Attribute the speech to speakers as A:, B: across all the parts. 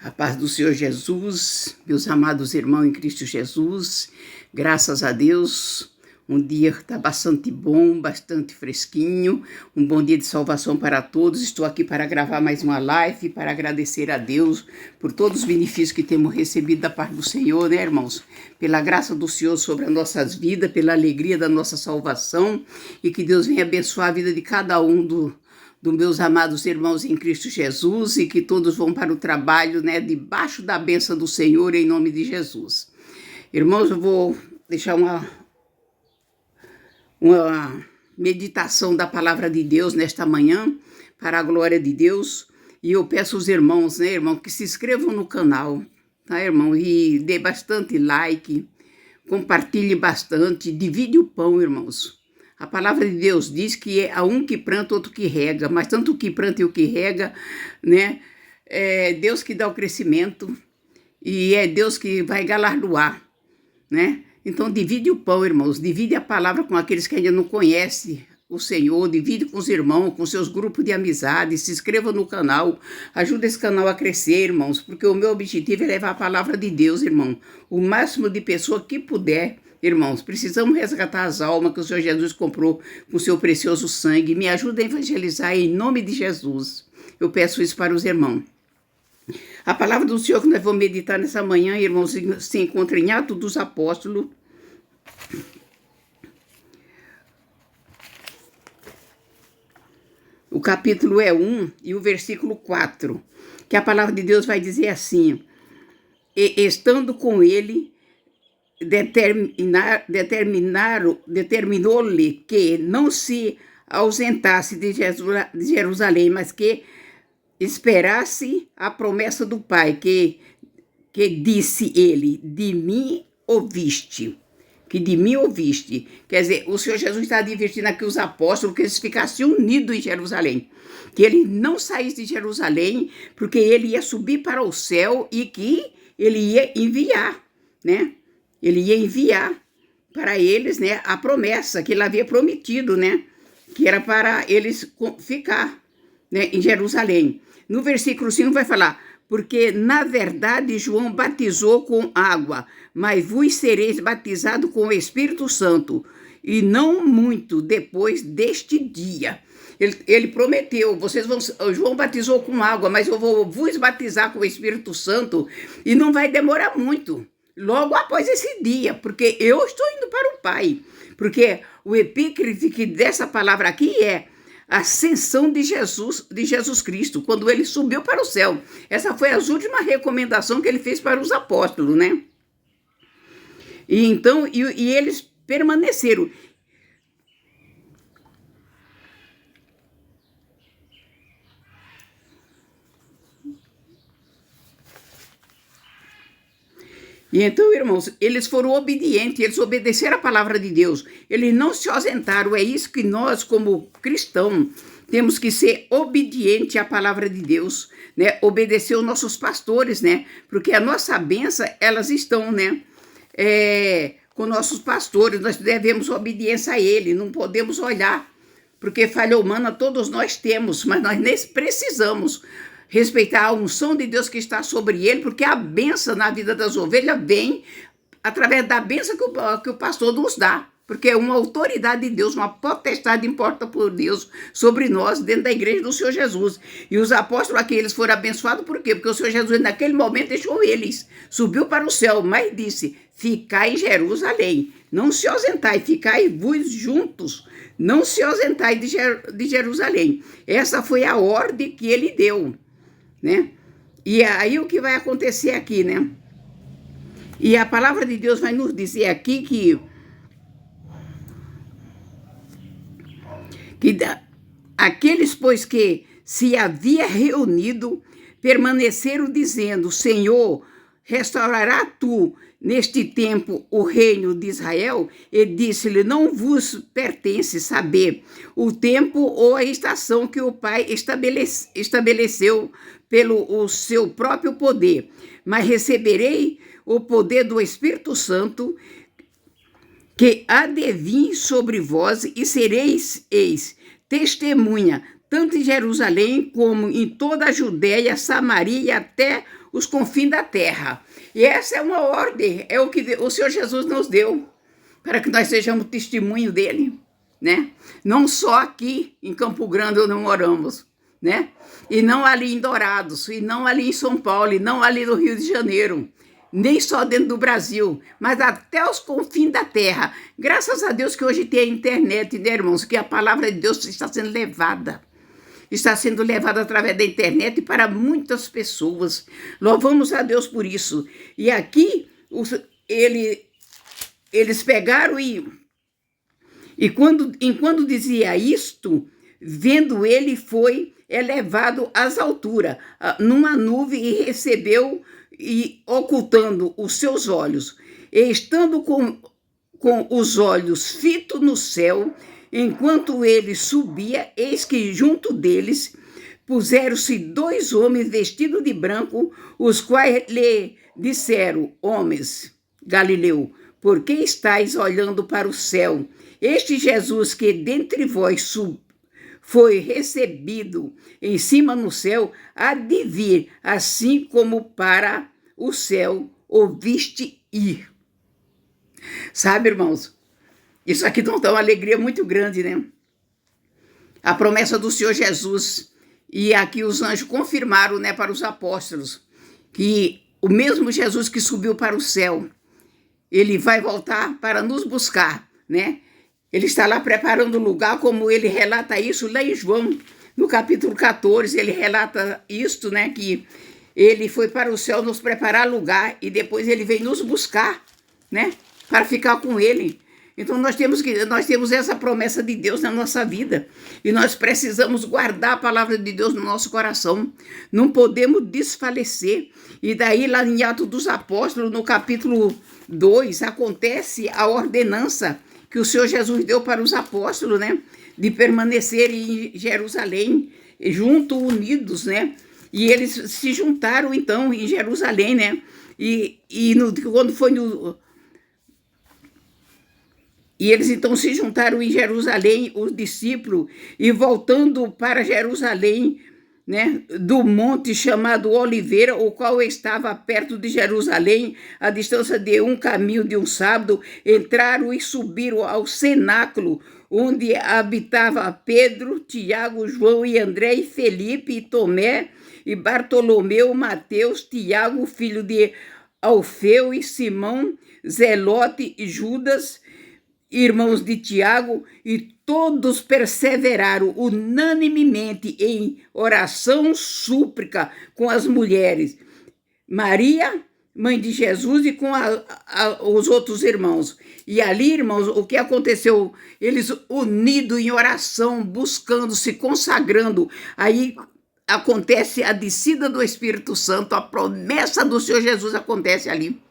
A: A paz do Senhor Jesus, meus amados irmãos em Cristo Jesus, graças a Deus, um dia está bastante bom, bastante fresquinho, um bom dia de salvação para todos. Estou aqui para gravar mais uma live, para agradecer a Deus por todos os benefícios que temos recebido da parte do Senhor, né, irmãos? Pela graça do Senhor sobre as nossas vidas, pela alegria da nossa salvação, e que Deus venha abençoar a vida de cada um dos meus amados irmãos em Cristo Jesus, e que todos vão para o trabalho, né, debaixo da bênção do Senhor, em nome de Jesus. Irmãos, eu vou deixar uma meditação da palavra de Deus nesta manhã, para a glória de Deus, e eu peço aos irmãos, né, irmão, que se inscrevam no canal, tá, irmão, e dê bastante like, compartilhe bastante, divide o pão, irmãos. A palavra de Deus diz que há um que planta, outro que rega, mas tanto o que planta e o que rega, né, é Deus que dá o crescimento e é Deus que vai galardoar, né? Então divide o pão, irmãos, divide a palavra com aqueles que ainda não conhecem o Senhor, divide com os irmãos, com seus grupos de amizade, se inscreva no canal, ajuda esse canal a crescer, irmãos, porque o meu objetivo é levar a palavra de Deus, irmão, o máximo de pessoa que puder. Irmãos, precisamos resgatar as almas que o Senhor Jesus comprou com o seu precioso sangue. Me ajuda a evangelizar em nome de Jesus. Eu peço isso para os irmãos. A palavra do Senhor que nós vamos meditar nessa manhã, irmãos, se encontra em Atos dos Apóstolos. O capítulo é 1 e o versículo 4, que a palavra de Deus vai dizer assim: estando com ele, determinou-lhe que não se ausentasse de Jerusalém, mas que esperasse a promessa do Pai, que disse ele, de mim ouviste. Que de mim ouviste. Quer dizer, o Senhor Jesus está advertindo aqui os apóstolos que eles ficassem unidos em Jerusalém. Que ele não saísse de Jerusalém, porque ele ia subir para o céu e que ele ia enviar, né? Ele ia enviar para eles, né, a promessa que ele havia prometido, né, que era para eles ficar, né, em Jerusalém. No versículo 5 vai falar: porque na verdade João batizou com água, mas vos sereis batizados com o Espírito Santo, e não muito depois deste dia. Ele prometeu, João batizou com água, mas eu vou vos batizar com o Espírito Santo, e não vai demorar muito. Logo após esse dia, porque eu estou indo para o Pai. Porque o epígrafe dessa palavra aqui é a ascensão de Jesus Cristo, quando ele subiu para o céu. Essa foi a última recomendação que ele fez para os apóstolos, né? E então, e eles permaneceram. E então, irmãos, eles foram obedientes, eles obedeceram a palavra de Deus, eles não se ausentaram. É isso que nós, como cristãos, temos que ser obedientes à palavra de Deus, né? Obedecer os nossos pastores, né? Porque a nossa bênção, elas estão, né, com nossos pastores. Nós devemos obediência a ele, não podemos olhar, porque falha humana todos nós temos, mas nós precisamos respeitar a unção de Deus que está sobre ele, porque a bênção na vida das ovelhas vem através da bênção que o pastor nos dá, porque é uma autoridade de Deus, uma potestade imposta por Deus sobre nós dentro da igreja do Senhor Jesus. E os apóstolos aqui, eles foram abençoados por quê? Porque o Senhor Jesus naquele momento deixou eles, subiu para o céu, mas disse: ficai em Jerusalém, não se ausentai, ficai vos juntos, não se ausentai de Jerusalém. Essa foi a ordem que ele deu, né? E aí o que vai acontecer aqui, né? E a palavra de Deus vai nos dizer aqui que aqueles, pois, que se havia reunido, permaneceram dizendo: Senhor, restaurará tu neste tempo o reino de Israel? E disse-lhe: não vos pertence saber o tempo ou a estação que o Pai estabeleceu pelo o seu próprio poder, mas receberei o poder do Espírito Santo, que há de vir sobre vós, e sereis testemunha, tanto em Jerusalém como em toda a Judéia, Samaria e até os confins da terra. E essa é uma ordem, é o que o Senhor Jesus nos deu, para que nós sejamos testemunho dele, né? Não só aqui em Campo Grande onde moramos, né? E não ali em Dourados, e não ali em São Paulo, e não ali no Rio de Janeiro, nem só dentro do Brasil, mas até os confins da terra. Graças a Deus que hoje tem a internet, né, irmãos? Que a palavra de Deus está sendo levada através da internet para muitas pessoas. Louvamos a Deus por isso. E aqui eles pegaram enquanto dizia isto, vendo ele, foi elevado às alturas, numa nuvem, e recebeu, e ocultando os seus olhos, e estando com os olhos fitos no céu, enquanto ele subia, eis que junto deles puseram-se 2 homens vestidos de branco, os quais lhe disseram: homens Galileu, por que estáis olhando para o céu? Este Jesus que dentre vós foi recebido em cima no céu, há de vir, assim como para o céu ouviste ir. Sabe, irmãos, isso aqui dá uma alegria muito grande, né? A promessa do Senhor Jesus. E aqui os anjos confirmaram, né, para os apóstolos, que o mesmo Jesus que subiu para o céu, ele vai voltar para nos buscar, né? Ele está lá preparando o lugar, como ele relata isso lá em João, no capítulo 14, ele relata isto, né, que ele foi para o céu nos preparar lugar e depois ele vem nos buscar, né, para ficar com ele. Então nós temos essa promessa de Deus na nossa vida e nós precisamos guardar a palavra de Deus no nosso coração. Não podemos desfalecer. E daí lá em Atos dos Apóstolos, no capítulo 2, acontece a ordenança que o Senhor Jesus deu para os apóstolos, né, de permanecerem em Jerusalém, juntos, unidos, né, e eles se juntaram, então, em Jerusalém, né, quando foi E eles, então, se juntaram em Jerusalém, os discípulos, e voltando para Jerusalém, né, do monte chamado Oliveira, o qual estava perto de Jerusalém, a distância de um caminho de um sábado, entraram e subiram ao cenáculo, onde habitava Pedro, Tiago, João e André, e Felipe, e Tomé, e Bartolomeu, Mateus, Tiago, filho de Alfeu, e Simão, Zelote, e Judas, irmãos de Tiago, e todos perseveraram unanimemente em oração, súplica com as mulheres, Maria, mãe de Jesus, e com os outros irmãos. E ali, irmãos, o que aconteceu? Eles unidos em oração, buscando, se consagrando, aí acontece a descida do Espírito Santo, a promessa do Senhor Jesus acontece ali.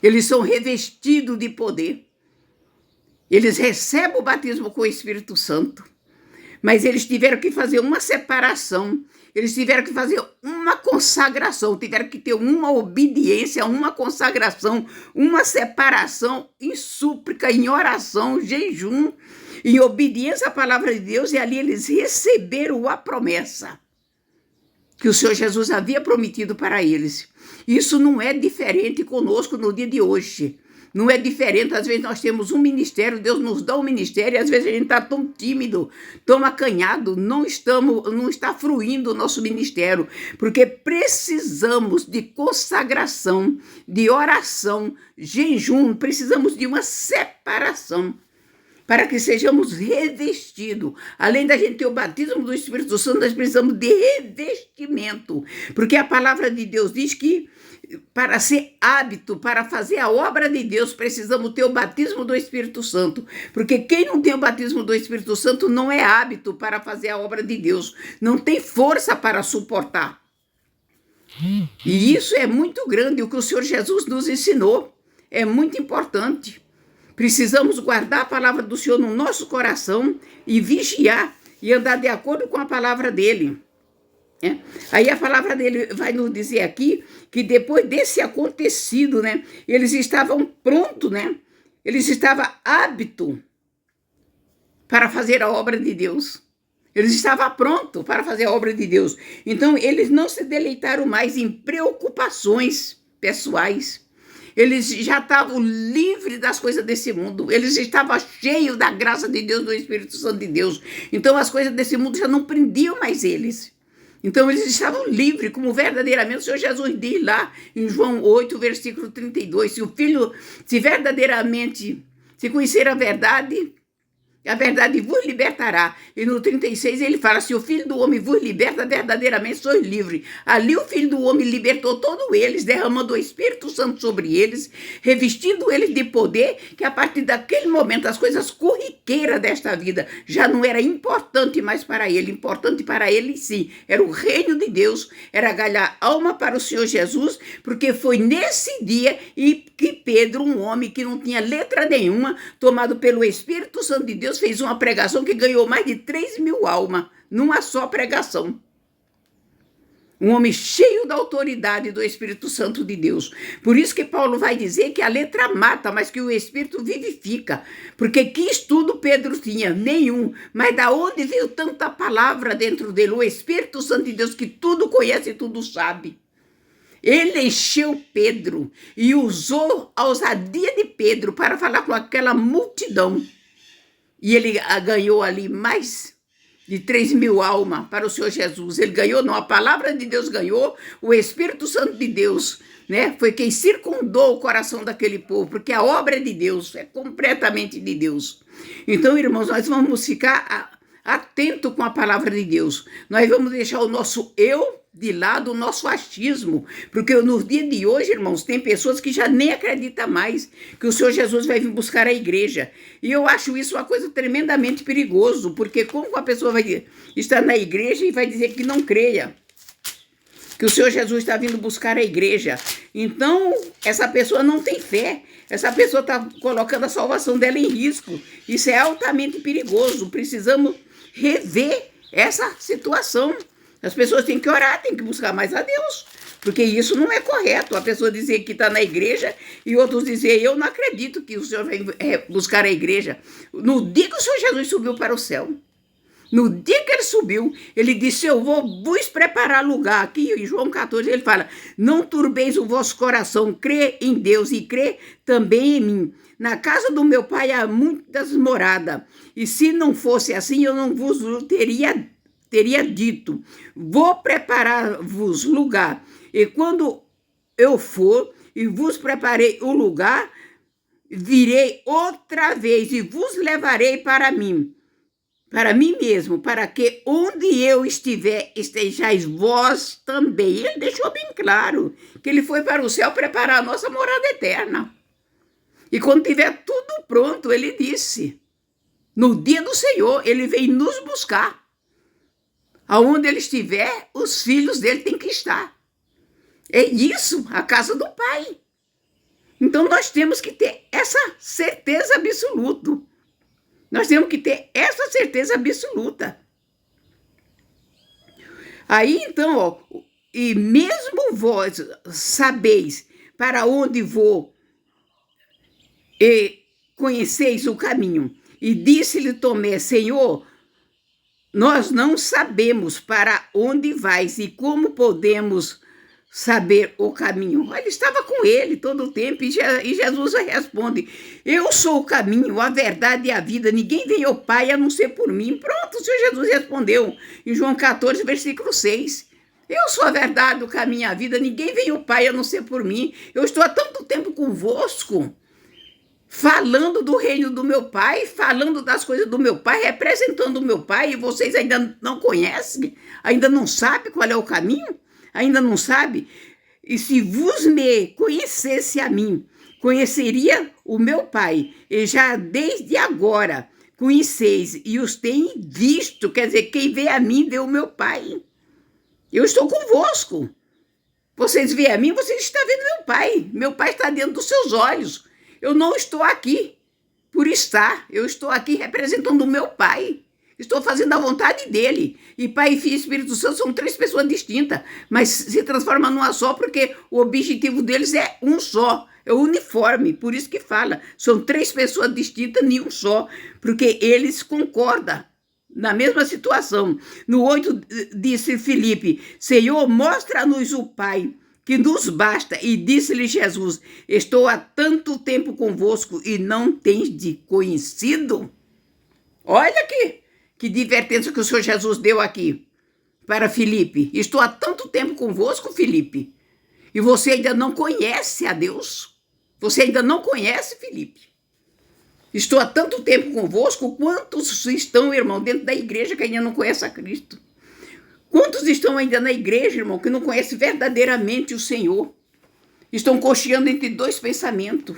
A: Eles são revestidos de poder. Eles recebem o batismo com o Espírito Santo, mas eles tiveram que fazer uma separação, eles tiveram que fazer uma consagração, tiveram que ter uma obediência, uma consagração, uma separação em súplica, em oração, jejum, em obediência à palavra de Deus, e ali eles receberam a promessa que o Senhor Jesus havia prometido para eles. Isso não é diferente conosco no dia de hoje. Não é diferente, às vezes nós temos um ministério, Deus nos dá um ministério, e às vezes a gente está tão tímido, tão acanhado, não está fluindo o nosso ministério, porque precisamos de consagração, de oração, jejum, precisamos de uma separação, para que sejamos revestidos. Além da gente ter o batismo do Espírito Santo, nós precisamos de revestimento, porque a palavra de Deus diz que para ser hábito, para fazer a obra de Deus, precisamos ter o batismo do Espírito Santo, porque quem não tem o batismo do Espírito Santo não é hábito para fazer a obra de Deus, não tem força para suportar. E isso é muito grande, o que o Senhor Jesus nos ensinou, é muito importante. Precisamos guardar a palavra do Senhor no nosso coração e vigiar e andar de acordo com a palavra dele. Aí a palavra dele vai nos dizer aqui que depois desse acontecido, né, eles estavam prontos, né, eles estavam hábitos para fazer a obra de Deus. Eles estavam prontos para fazer a obra de Deus. Então, eles não se deleitaram mais em preocupações pessoais. Eles já estavam livres das coisas desse mundo. Eles estavam cheios da graça de Deus, do Espírito Santo de Deus. Então, as coisas desse mundo já não prendiam mais eles. Então, eles estavam livres, como verdadeiramente o Senhor Jesus diz lá em João 8, versículo 32. Se o Filho, se verdadeiramente, se conhecer a verdade vos libertará. E no 36 ele fala, se o Filho do Homem vos liberta, verdadeiramente sois livre. Ali o Filho do Homem libertou todos eles, derramando o Espírito Santo sobre eles, revestindo eles de poder, que a partir daquele momento as coisas corriqueiras desta vida já não era importante mais para ele, importante para ele sim, era o reino de Deus, era ganhar alma para o Senhor Jesus, porque foi nesse dia que Pedro, um homem que não tinha letra nenhuma, tomado pelo Espírito Santo de Deus, fez uma pregação que ganhou mais de 3.000 almas, numa só pregação. Um homem cheio da autoridade do Espírito Santo de Deus. Por isso que Paulo vai dizer que a letra mata, mas que o Espírito vivifica. Porque que estudo Pedro tinha? Nenhum. Mas da onde veio tanta palavra dentro dele? O Espírito Santo de Deus que tudo conhece e tudo sabe. Ele encheu Pedro e usou a ousadia de Pedro para falar com aquela multidão. E ele ganhou ali mais de 3.000 almas para o Senhor Jesus. Ele ganhou, não, a palavra de Deus ganhou, o Espírito Santo de Deus, né? Foi quem circundou o coração daquele povo, porque a obra é de Deus, é completamente de Deus. Então, irmãos, nós vamos ficar atentos com a palavra de Deus. Nós vamos deixar o nosso eu de lado, o nosso achismo, porque nos dias de hoje, irmãos, tem pessoas que já nem acreditam mais que o Senhor Jesus vai vir buscar a igreja. E eu acho isso uma coisa tremendamente perigoso, porque como a pessoa vai estar na igreja e vai dizer que não creia, que o Senhor Jesus está vindo buscar a igreja. Então, essa pessoa não tem fé, essa pessoa está colocando a salvação dela em risco. Isso é altamente perigoso, precisamos rever essa situação. As pessoas têm que orar, têm que buscar mais a Deus, porque isso não é correto. A pessoa dizer que está na igreja e outros dizer, eu não acredito que o Senhor vem buscar a igreja. No dia que o Senhor Jesus subiu para o céu, no dia que ele subiu, ele disse, eu vou vos preparar lugar. Aqui em João 14 ele fala, não turbeis o vosso coração, crê em Deus e crê também em mim. Na casa do meu pai há muitas moradas, e se não fosse assim, eu não vos teria dito, vou preparar-vos lugar, e quando eu for e vos preparei o lugar, virei outra vez e vos levarei para mim mesmo, para que onde eu estiver, estejais vós também. Ele deixou bem claro que ele foi para o céu preparar a nossa morada eterna. E quando tiver tudo pronto, ele disse, no dia do Senhor, ele vem nos buscar. Aonde ele estiver, os filhos dele têm que estar. É isso, a casa do Pai. Então, nós temos que ter essa certeza absoluta. Nós temos que ter essa certeza absoluta. Aí, então, ó, e mesmo vós sabeis para onde vou e conheceis o caminho. E disse-lhe Tomé, Senhor, nós não sabemos para onde vais e como podemos saber o caminho. Ele estava com ele todo o tempo e Jesus responde, eu sou o caminho, a verdade e a vida, ninguém vem ao Pai a não ser por mim. Pronto, o Senhor Jesus respondeu em João 14, versículo 6. Eu sou a verdade, o caminho e a vida, ninguém vem ao Pai a não ser por mim. Eu estou há tanto tempo convosco, falando do reino do meu Pai, falando das coisas do meu Pai, representando o meu Pai, e vocês ainda não conhecem, ainda não sabem qual é o caminho, ainda não sabem. E se vos me conhecesse a mim, conheceria o meu Pai, e já desde agora conheceis e os tem visto, quer dizer, quem vê a mim vê o meu Pai. Eu estou convosco. Vocês veem a mim, vocês estão vendo meu Pai está dentro dos seus olhos. Eu não estou aqui por estar, eu estou aqui representando o meu Pai. Estou fazendo a vontade dele. E Pai, Filho e Espírito Santo são 3 pessoas distintas, mas se transformam numa só, porque o objetivo deles é um só, é uniforme. Por isso que fala, são 3 pessoas distintas em um só, porque eles concordam na mesma situação. No 8 disse Filipe: Senhor, mostra-nos o Pai, que nos basta. E disse-lhe Jesus: estou há tanto tempo convosco e não tens de conhecido? Olha que advertência que o Senhor Jesus deu aqui para Filipe. Estou há tanto tempo convosco, Filipe, e você ainda não conhece a Deus? Você ainda não conhece, Filipe? Estou há tanto tempo convosco. Quantos estão, irmão, dentro da igreja que ainda não conhecem a Cristo? Quantos estão ainda na igreja, irmão, que não conhecem verdadeiramente o Senhor? Estão cocheando entre dois pensamentos.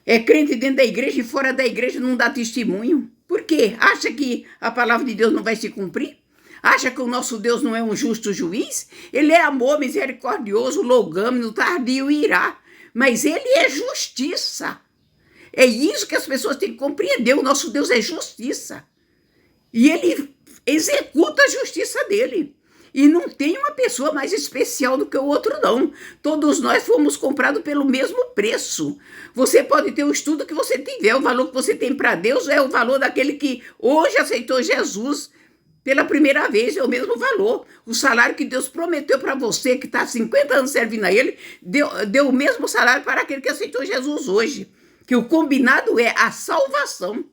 A: É crente dentro da igreja e fora da igreja não dá testemunho. Por quê? Acha que a palavra de Deus não vai se cumprir? Acha que o nosso Deus não é um justo juiz? Ele é amor, misericordioso, longânimo, tardio e irá. Mas ele é justiça. É isso que as pessoas têm que compreender. O nosso Deus é justiça. E ele executa a justiça dele. E não tem uma pessoa mais especial do que o outro, não. Todos nós fomos comprados pelo mesmo preço. Você pode ter o estudo que você tiver, o valor que você tem para Deus é o valor daquele que hoje aceitou Jesus pela primeira vez, é o mesmo valor. O salário que Deus prometeu para você, que está há 50 anos servindo a Ele, deu o mesmo salário para aquele que aceitou Jesus hoje. Que o combinado é a salvação.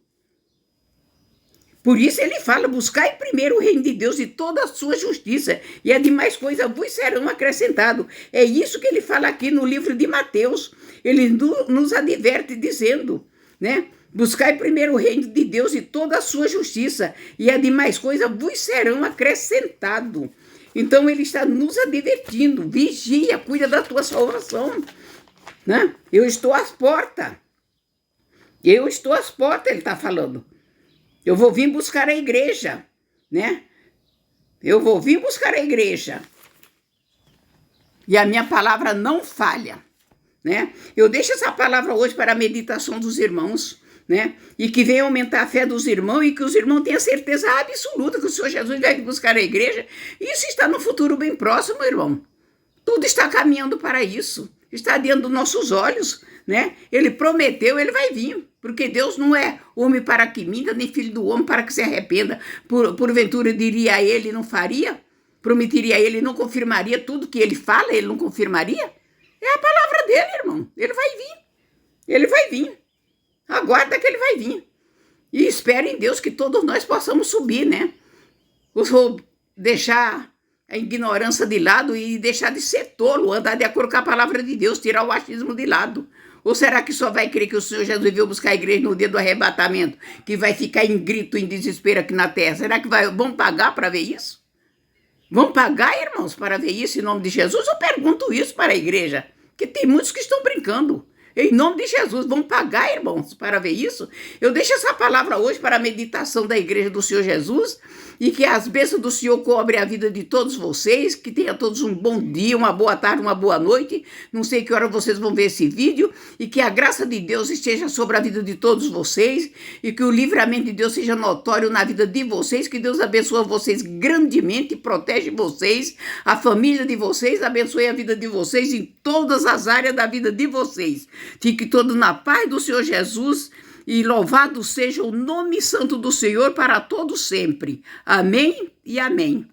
A: Por isso ele fala: buscai primeiro o reino de Deus e toda a sua justiça, e as demais coisas vos serão acrescentadas. É isso que ele fala aqui no livro de Mateus. Ele nos adverte dizendo, né? Buscai primeiro o reino de Deus e toda a sua justiça, e as demais coisas vos serão acrescentadas. Então ele está nos advertindo: vigia, cuida da tua salvação, né? Eu estou às portas. Eu estou às portas, ele está falando. Eu vou vir buscar a igreja, né? Eu vou vir buscar a igreja. E a minha palavra não falha, né? Eu deixo essa palavra hoje para a meditação dos irmãos, né? E que venha aumentar a fé dos irmãos e que os irmãos tenham certeza absoluta que o Senhor Jesus vai buscar a igreja. Isso está no futuro bem próximo, irmão. Tudo está caminhando para isso. Está diante dos nossos olhos, né? Ele prometeu, ele vai vir. Porque Deus não é homem para que minta, nem filho do homem para que se arrependa. Porventura diria a ele, não faria? Prometeria a ele, não confirmaria tudo que ele fala, ele não confirmaria? É a palavra dele, irmão. Ele vai vir. Ele vai vir. Aguarda que ele vai vir. E espere em Deus que todos nós possamos subir, né? Vou deixar a ignorância de lado e deixar de ser tolo, andar de acordo com a palavra de Deus, tirar o achismo de lado. Ou será que só vai crer que o Senhor Jesus veio buscar a igreja no dia do arrebatamento, que vai ficar em grito, em desespero aqui na terra? Será que vão pagar para ver isso? Vão pagar, irmãos, para ver isso em nome de Jesus? Eu pergunto isso para a igreja, que tem muitos que estão brincando. Em nome de Jesus, vão pagar, irmãos, para ver isso? Eu deixo essa palavra hoje para a meditação da igreja do Senhor Jesus e que as bênçãos do Senhor cobrem a vida de todos vocês, que tenham todos um bom dia, uma boa tarde, uma boa noite. Não sei que hora vocês vão ver esse vídeo e que a graça de Deus esteja sobre a vida de todos vocês e que o livramento de Deus seja notório na vida de vocês, que Deus abençoe vocês grandemente, protege vocês, a família de vocês, abençoe a vida de vocês em todas as áreas da vida de vocês. Fique todos na paz do Senhor Jesus e louvado seja o nome santo do Senhor para todos sempre. Amém e amém.